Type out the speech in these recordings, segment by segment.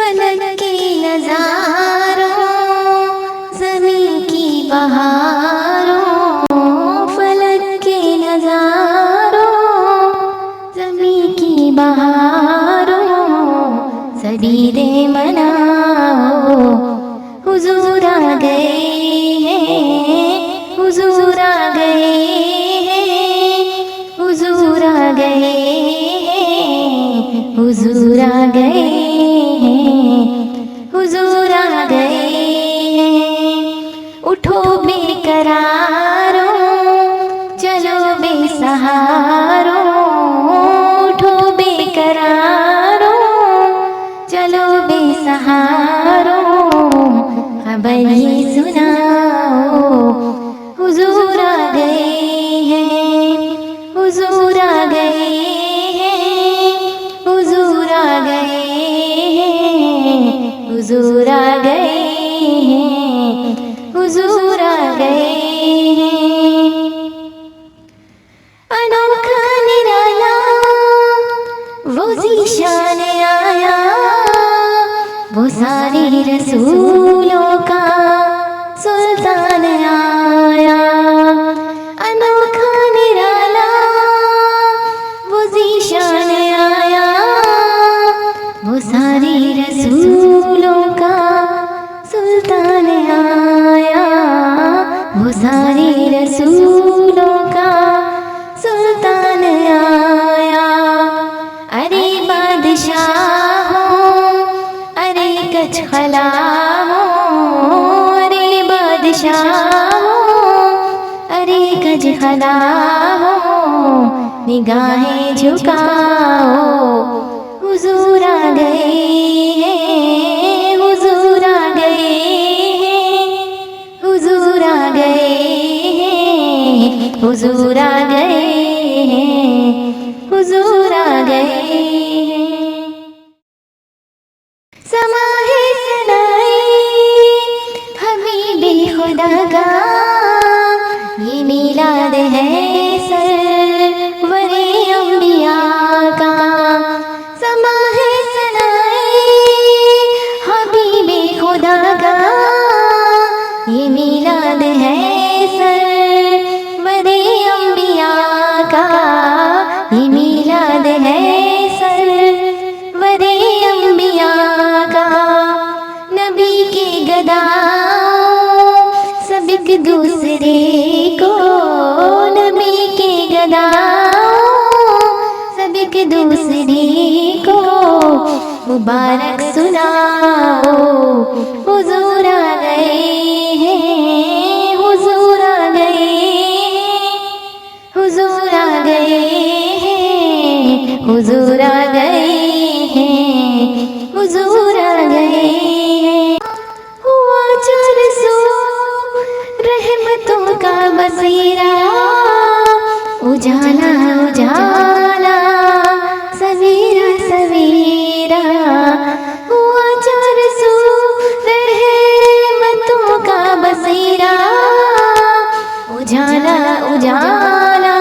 फलक के नज़ारों, ज़मीं की बहारों, फलक के नज़ारों, ज़मीं की बहारों, सबीरे मनाओ, हुजूर आ गए हैं, हुजूर आ गए हैं, हुजूर आ गए हैं, हुजूर आ गए हैं, हुजूर आ गए हैं। उठो बेकरारों, चलो बेसहारों, उठो बेकरारों, चलो बेसहारों, खबर ये सुनाओ, हुजूर आ गए हैं, हुजूर आ गए हैं, हुजूर आ गए हैं, हुजूर आ गए हैं, हुजूर आ गए हैं। अनोखा निराला वो ज़ीशान आया, वो सारे रसूलों का सुल्तान आया। अनोखा निराला वो ज़ीशान आया, वो सारे रसूलों का सुल्तान आया, वो सारे रसूलों का सुल्तान आया। अरे बादशाहों, अरे कचखला हो, अरे बादशाहों, अरे कचखला हो, निगाहें झुकाओ, हुजूर आ गए हैं, हुजूर आ गए हैं, हुजूर आ गए हैं, हुजूर आ गए हैं, हुजूर आ गए हैं। समा है सनाए हबीबे खुदा का, ये मीलाद है सरवरे अंबिया का। समा है सनाए हबीबे खुदा का, ये मीलाद है सरवरे अंबिया का, ये मीलाद है सरवरे अंबिया का। नबी के गदाओं सब एक दूसरे को, नबी के गदाओं सब एक दूसरे को मुबारक सुनाओ, हुजूर आ गए हैं, हुजूर आ गए हैं, हुजूर आ गए हैं, हुजूर आ गए हैं, हुजूर आ गए हैं। हुआ चरसो रहमतों का बसेरा, उजाला उजाला सवेरा सवेरा। हुआ चरसो रहमतों का बसेरा, उजाला उजाला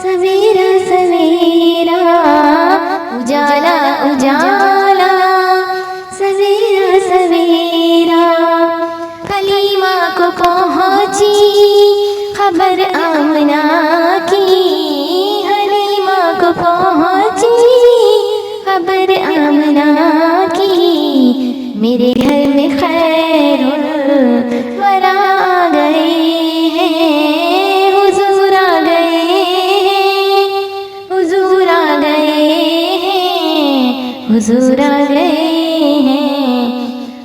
सवेरा सवेरा, उजाला उजाला सवेरा सवेरा। हलीमा को पहुँची खबर आमना की, हलीमा को पहुँची खबर आमना की, मेरे घर में खैरुल वरा आ गए हैं, हुजूर आ गए हैं, हुजूर आ गए हैं, हुजूर आ गए हैं,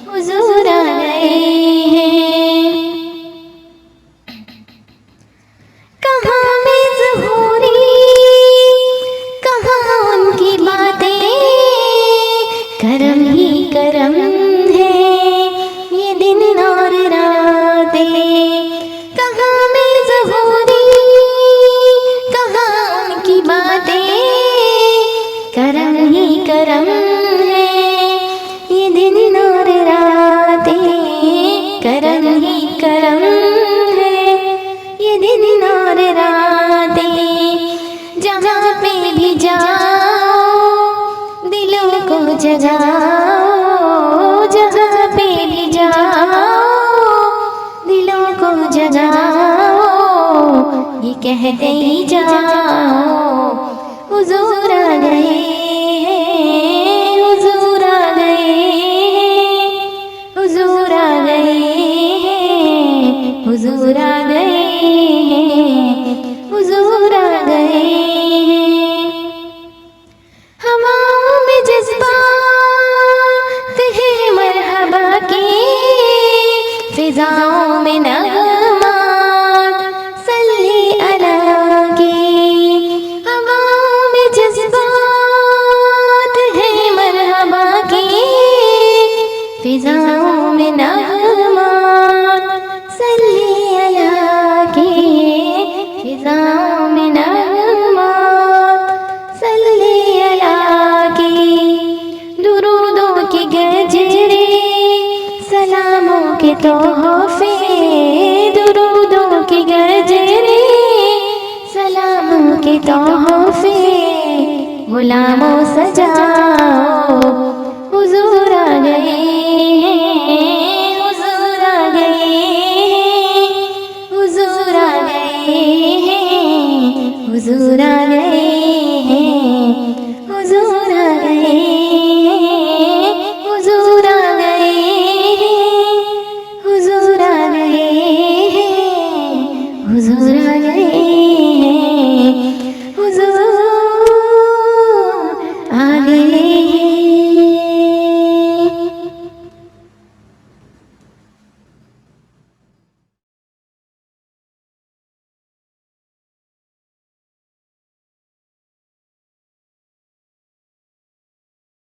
हुजूर आ गए हैं। कहाँ में ज़हूरी, कहाँ उनकी बातें, करम ही करम है ये दिन और रातें। कहाँ में ज़हूरी, कहाँ उनकी बातें, करम ही करम है ये दिन और रातें, करम ही करम है ये दिन और रातें। जहाँ पे भी जाओ दिलों को जगाओ, कहते ही जाओ हुजूर आ गए, हुजूर आ गए, हुजूर आ गए, हुजूर आ गए, हुजूर आ गए। हवाओं में जज्बात है मरहबा के, फिजाओं में नगमात सल्ली अला के। हवाओं में जज्बात है मरहबा के, फिजाओं में नगमात सल्ली अला के, फिजाओं में नगमात सल्ली अला के। दुरूदों की गजरे सलामों के तोहफे, दुरूदों की गजरे सलामों के तोहफे, गुलामों सजाओ हुजूर आ गए, हुजूर आ गए, हुजूर आ गए, हुजूर आ गए, हुजूर